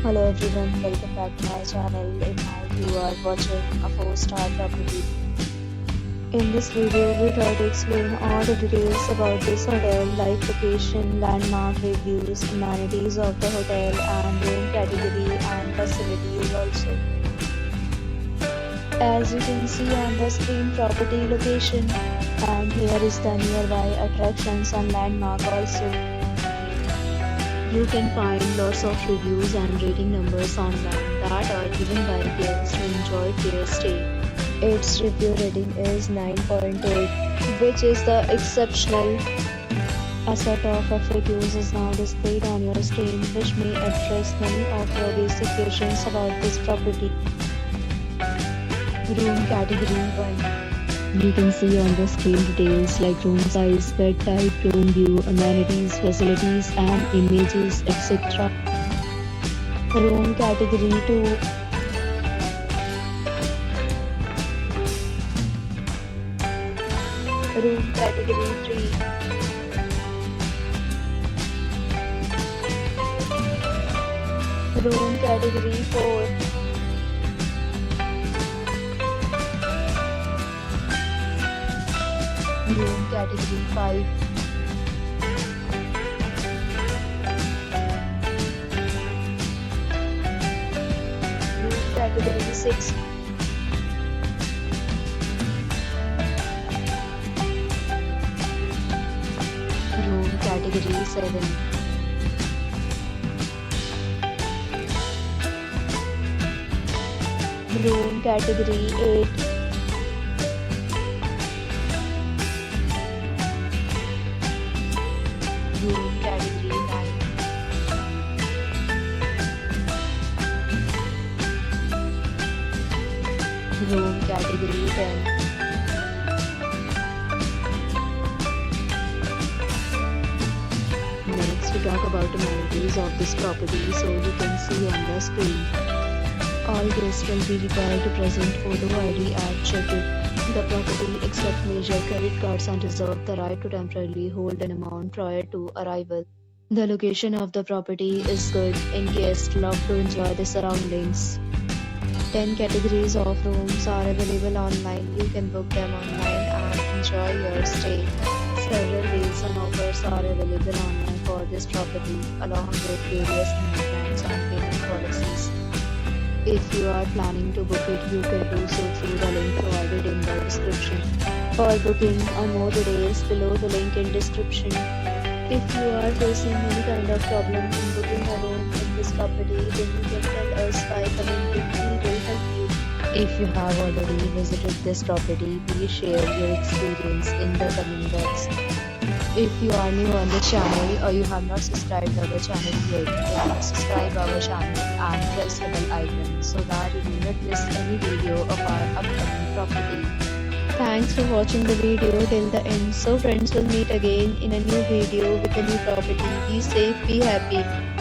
Hello everyone, welcome back to my channel. And now you are watching a 4-star property. In this video, we try to explain all the details about this hotel, like location, landmark reviews, amenities of the hotel, and room category and facilities also. As you can see on the screen, property location, and here is the nearby attractions and landmark also. You can find lots of reviews and rating numbers online that are given by guests who enjoyed their stay. Its review rating is 9.8, which is the exceptional. A set of FAQs is now displayed on your screen, which may address many of your basic questions about this property. Room category 1. You can see on the screen details like room size, bed type, room view, amenities, facilities and images, etc. Room category 2. Room category 3. Room category 4. Room category 5. Room category 6. Room category 7. Room category 8. Room category 9. Room category 10. Next, we talk about amenities of this property, so you can see on the screen. All guests will be required to present photo ID at check-in. The property accepts major credit cards and reserves the right to temporarily hold an amount prior to arrival. The location of the property is good and guests love to enjoy the surroundings. 10 categories of rooms are available online. You can book them online and enjoy your stay. Several deals and offers are available online for this property, along with various plans and payment policies. If you are planning to book it, you can do so through the link provided in the description. For booking or more details, below the link in description. If you are facing any kind of problem in booking a room in this property, then you can tell us by commenting. We will help you. If you have already visited this property, please share your experience in the comment box. If you are new on the channel or you have not subscribed our channel yet, then subscribe our channel and press the bell icon so that you do not miss any video of our upcoming property. Thanks for watching the video till the end. So friends, will meet again in a new video with a new property. Be safe, be happy.